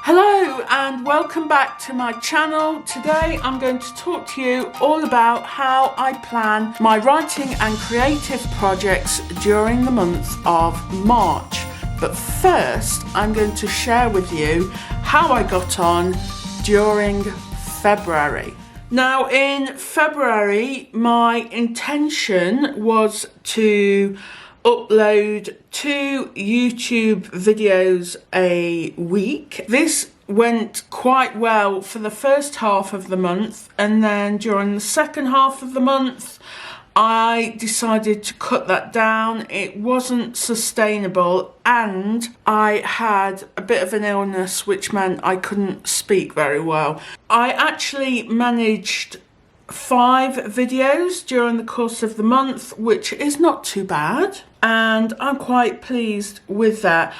Hello and welcome back to my channel. Today I'm going to talk to you all about how I plan my writing and creative projects during the month of March. But first I'm going to share with you how I got on during February. Now in February my intention was to upload 2 YouTube videos a week. This went quite well for the first half of the month, and then during the second half of the month I decided to cut that down. It wasn't sustainable and I had a bit of an illness which meant I couldn't speak very well. I actually managed 5 videos during the course of the month, which is not too bad, and I'm quite pleased with that.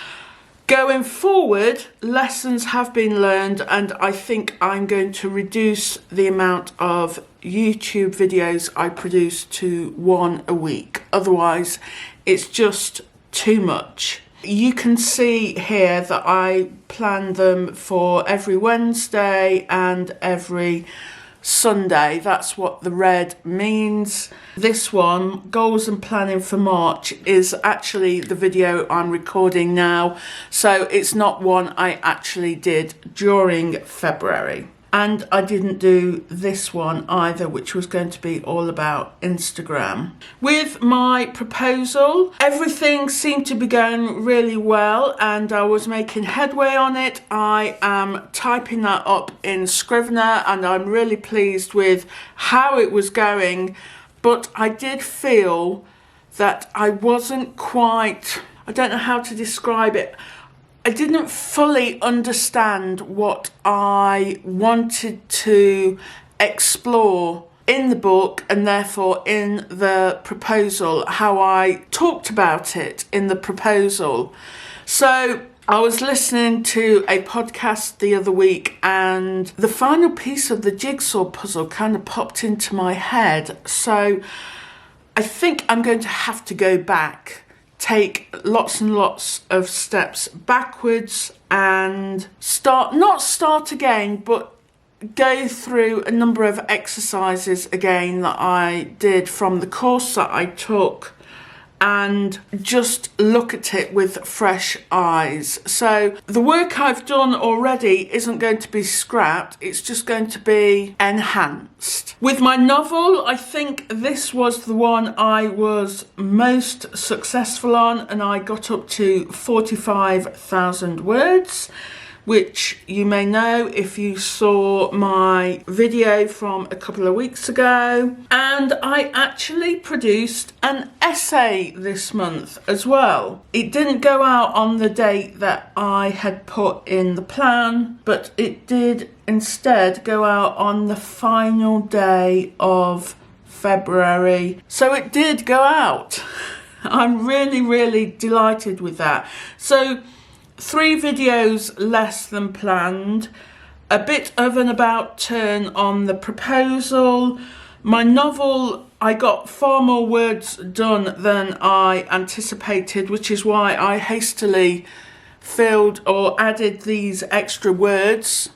Going forward, lessons have been learned, and I think I'm going to reduce the amount of YouTube videos I produce to 1 a week. Otherwise, it's just too much. You can see here that I plan them for every Wednesday and every Sunday. That's what the red means. This one, goals and planning for March, is actually the video I'm recording now, so it's not one I actually did during February. And I didn't do this one either, which was going to be all about Instagram. With my proposal, everything seemed to be going really well and I was making headway on it. I am typing that up in Scrivener and I'm really pleased with how it was going. But I did feel that I wasn't quite, I don't know how to describe it. I didn't fully understand what I wanted to explore in the book and therefore in the proposal, how I talked about it in the proposal. So I was listening to a podcast the other week and the final piece of the jigsaw puzzle kind of popped into my head. So I think I'm going to have to go back, take lots and lots of steps backwards and not start again, but go through a number of exercises again that I did from the course that I took and just look at it with fresh eyes. So the work I've done already isn't going to be scrapped, it's just going to be enhanced. With my novel, I think this was the one I was most successful on, and I got up to 45,000 words, which you may know if you saw my video from a couple of weeks ago. And I actually produced an essay this month as well. It didn't go out on the date that I had put in the plan, but it did instead go out on the final day of February. So it did go out. I'm really delighted with that. So 3 videos less than planned, a bit of an about turn on the proposal. My novel, I got far more words done than I anticipated, which is why I hastily filled or added these extra words.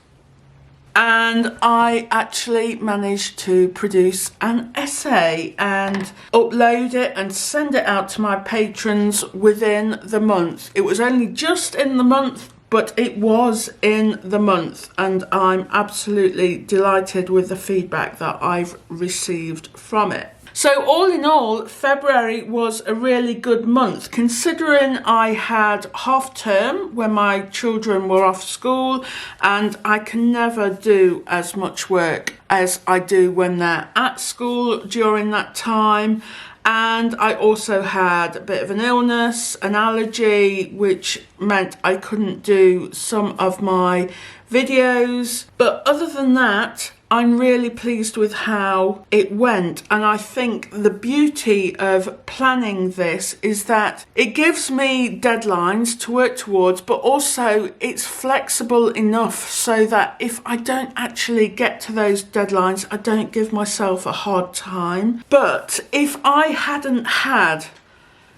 And I actually managed to produce an essay and upload it and send it out to my patrons within the month. It was only just in the month, but it was in the month, and I'm absolutely delighted with the feedback that I've received from it. So all in all, February was a really good month, considering I had half term when my children were off school, and I can never do as much work as I do when they're at school during that time. And I also had a bit of an illness, an allergy, which meant I couldn't do some of my videos. But other than that, I'm really pleased with how it went, and I think the beauty of planning this is that it gives me deadlines to work towards, but also it's flexible enough so that if I don't actually get to those deadlines, I don't give myself a hard time. But if I hadn't had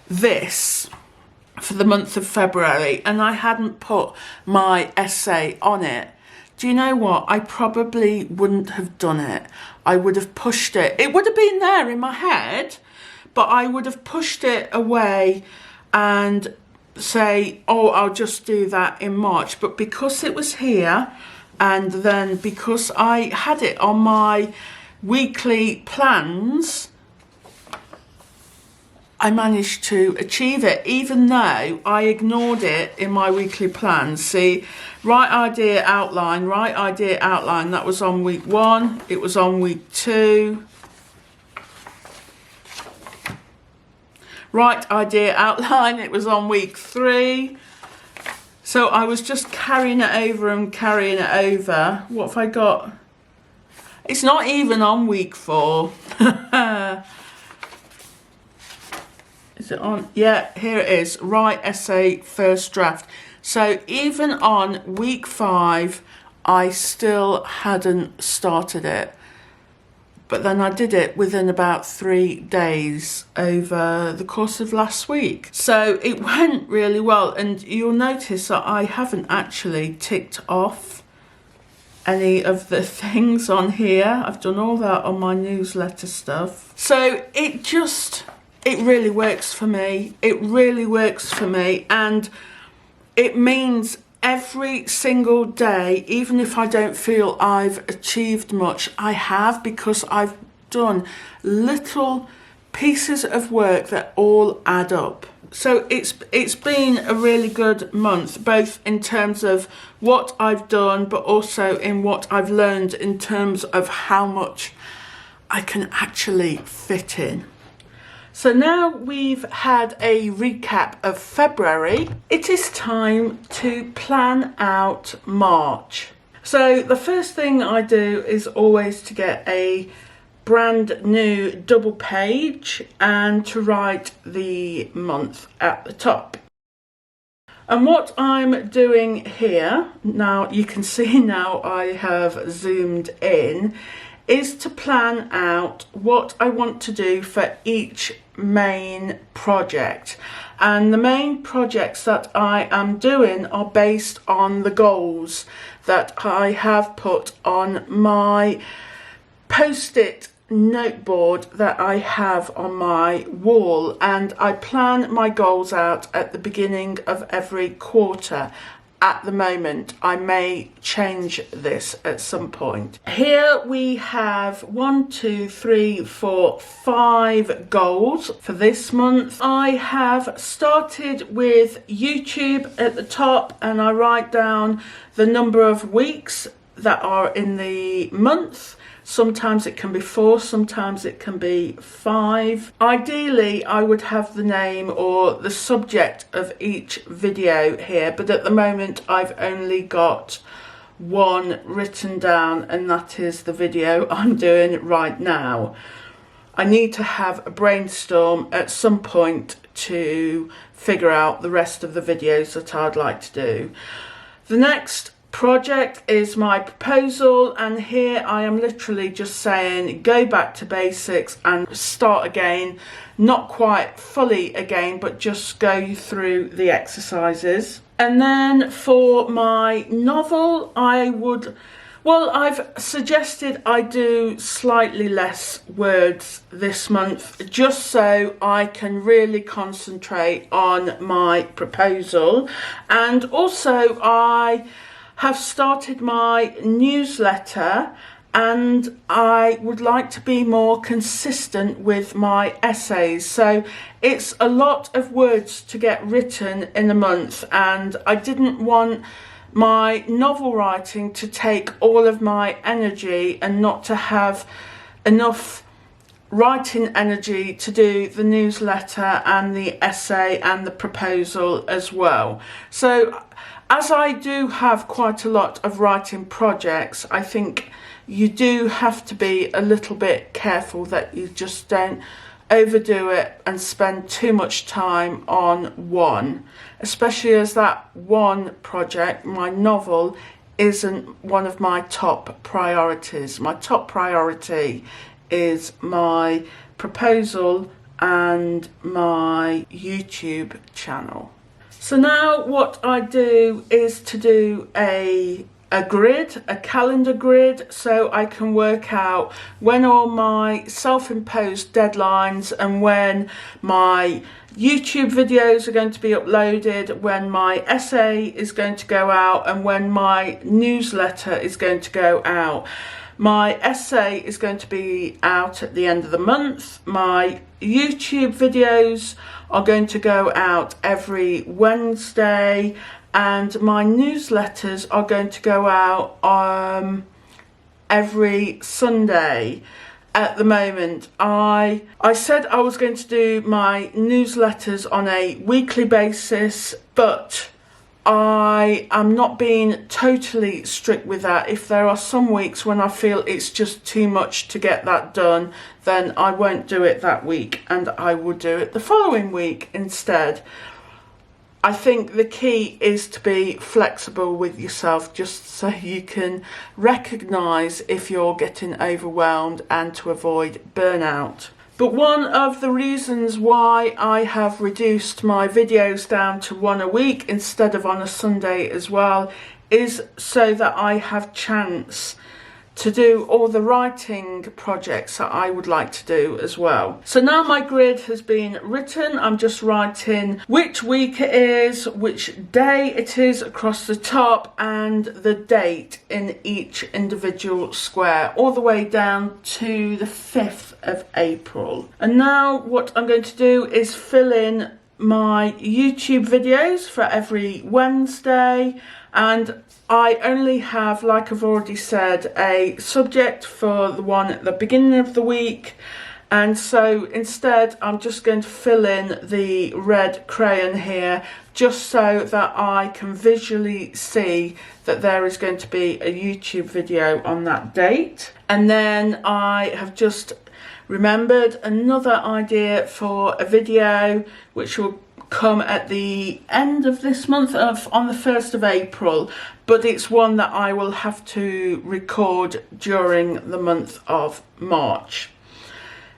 this, for the month of February, and I hadn't put my essay on it, do you know what? I probably wouldn't have done it. I would have pushed it. It would have been there in my head, but I would have pushed it away and say, oh, I'll just do that in March. But because it was here, and then because I had it on my weekly plans, I managed to achieve it, even though I ignored it in my weekly plans. See, right idea outline, that was on week 1, it was on week 2. Right idea outline, it was on week 3. So I was just carrying it over and carrying it over. What have I got? It's not even on week 4. Is it on? Yeah, here it is. Write essay, first draft. So even on week 5, I still hadn't started it. But then I did it within about 3 days over the course of last week. So it went really well. And you'll notice that I haven't actually ticked off any of the things on here. I've done all that on my newsletter stuff. So it really works for me. It really works for me. And it means every single day, even if I don't feel I've achieved much, I have, because I've done little pieces of work that all add up. So it's been a really good month, both in terms of what I've done, but also in what I've learned in terms of how much I can actually fit in. So now we've had a recap of February, it is time to plan out March. So the first thing I do is always to get a brand new double page and to write the month at the top. And what I'm doing here, now you can see now I have zoomed in, is to plan out what I want to do for each main project. And the main projects that I am doing are based on the goals that I have put on my post-it noteboard that I have on my wall, and I plan my goals out at the beginning of every quarter. At the moment, I may change this at some point. Here we have 1, 2, 3, 4, 5 goals for this month. I have started with YouTube at the top, and I write down the number of weeks that are in the month. Sometimes it can be 4, sometimes it can be 5. Ideally, I would have the name or the subject of each video here, but at the moment I've only got one written down, and that is the video I'm doing right now. I need to have a brainstorm at some point to figure out the rest of the videos that I'd like to do. The next project is my proposal, and here I am literally just saying go back to basics and start again, not quite fully again, but just go through the exercises. And then for my novel, I've suggested I do slightly less words this month, just so I can really concentrate on my proposal. And also I have started my newsletter, and I would like to be more consistent with my essays. So it's a lot of words to get written in a month, and I didn't want my novel writing to take all of my energy and not to have enough writing energy to do the newsletter and the essay and the proposal as well. So as I do have quite a lot of writing projects, I think you do have to be a little bit careful that you just don't overdo it and spend too much time on one, especially as that one project, my novel, isn't one of my top priorities. My top priority is my proposal and my YouTube channel. So now what I do is to do a grid, a calendar grid, so I can work out when all my self-imposed deadlines and when my YouTube videos are going to be uploaded, when my essay is going to go out, and when my newsletter is going to go out. My essay is going to be out at the end of the month. My YouTube videos are going to go out every Wednesday, and my newsletters are going to go out every Sunday. At the moment, I said I was going to do my newsletters on a weekly basis, but I am not being totally strict with that. If there are some weeks when I feel it's just too much to get that done, then I won't do it that week and I will do it the following week instead. I think the key is to be flexible with yourself, just so you can recognise if you're getting overwhelmed and to avoid burnout. But one of the reasons why I have reduced my videos down to one a week instead of on a Sunday as well is so that I have chance to do all the writing projects that I would like to do as well. So now my grid has been written, I'm just writing which week it is, which day it is across the top, and the date in each individual square, all the way down to the 5th of April. And now what I'm going to do is fill in my YouTube videos for every Wednesday, and I only have, like I've already said, a subject for the one at the beginning of the week, and so instead I'm just going to fill in the red crayon here just so that I can visually see that there is going to be a YouTube video on that date. And then I have just remembered another idea for a video which will come at the end of this month, on the 1st of April, but it's one that I will have to record during the month of March.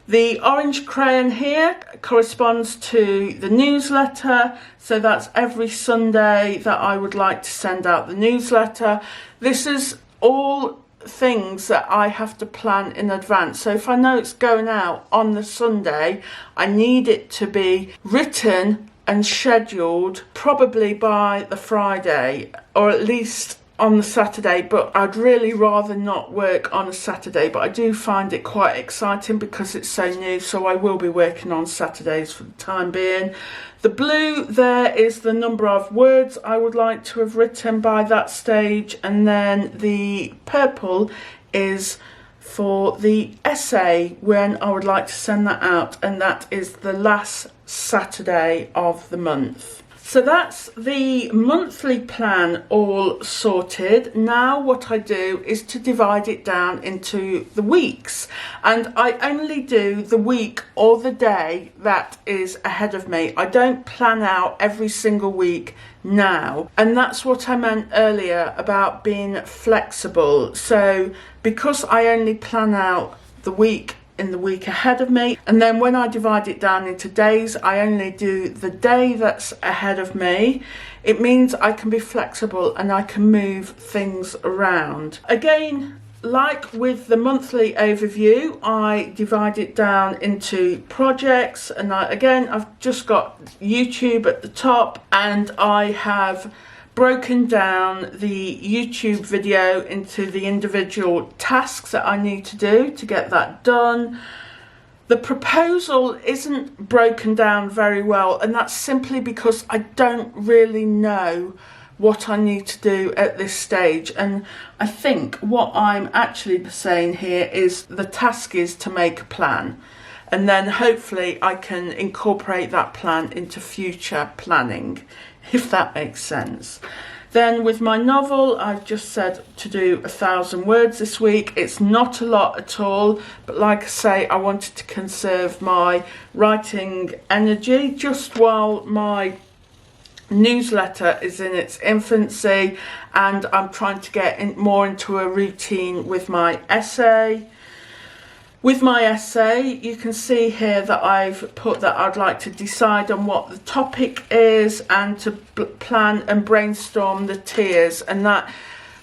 The orange crayon here corresponds to the newsletter, so that's every Sunday that I would like to send out the newsletter. This is all things that I have to plan in advance. So if I know it's going out on the Sunday, I need it to be written and scheduled probably by the Friday, or at least on the Saturday, but I'd really rather not work on a Saturday, but I do find it quite exciting because it's so new, so I will be working on Saturdays for the time being. The blue there is the number of words I would like to have written by that stage, and then the purple is for the essay when I would like to send that out, and that is the last Saturday of the month. So that's the monthly plan all sorted. Now what I do is to divide it down into the weeks, and I only do the week or the day that is ahead of me. I don't plan out every single week now, and that's what I meant earlier about being flexible. So because I only plan out the week in the week ahead of me, and then when I divide it down into days, I only do the day that's ahead of me. It means I can be flexible and I can move things around. Again, like with the monthly overview, I divide it down into projects, and I've just got YouTube at the top, and I have broken down the YouTube video into the individual tasks that I need to do to get that done. The proposal isn't broken down very well, and that's simply because I don't really know what I need to do at this stage. And I think what I'm actually saying here is the task is to make a plan, and then hopefully I can incorporate that plan into future planning, if that makes sense. Then with my novel, I've just said to do 1,000 words this week. It's not a lot at all, but like I say, I wanted to conserve my writing energy just while my newsletter is in its infancy, and I'm trying to get more into a routine with my essay. With my essay, you can see here that I've put that I'd like to decide on what the topic is and to plan and brainstorm the tiers, and that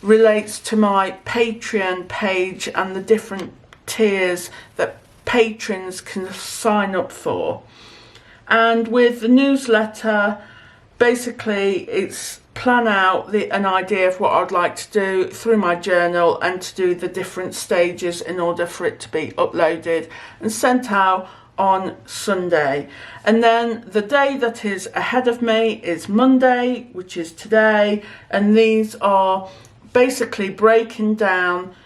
relates to my Patreon page and the different tiers that patrons can sign up for. And with the newsletter, basically it's plan out an idea of what I'd like to do through my journal and to do the different stages in order for it to be uploaded and sent out on Sunday. And then the day that is ahead of me is Monday, which is today, and these are basically breaking down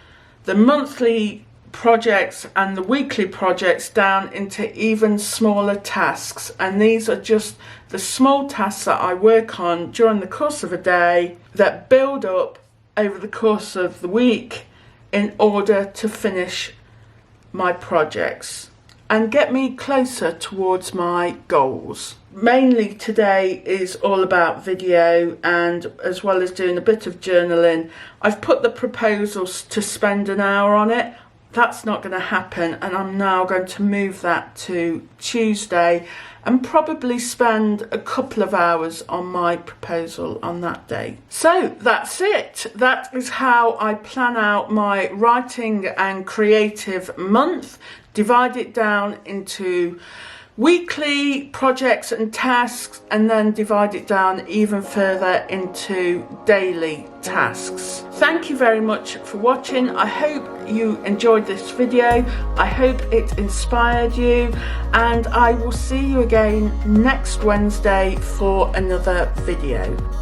the monthly projects and the weekly projects down into even smaller tasks, and these are just the small tasks that I work on during the course of a day that build up over the course of the week in order to finish my projects and get me closer towards my goals. Mainly today is all about video, and as well as doing a bit of journaling, I've put the proposals to spend an hour on it. That's not going to happen, and I'm now going to move that to Tuesday and probably spend a couple of hours on my proposal on that day. So that's it. That is how I plan out my writing and creative month. Divide it down into weekly projects and tasks, and then divide it down even further into daily tasks. Thank you very much for watching. I hope you enjoyed this video. I hope it inspired you, and I will see you again next Wednesday for another video.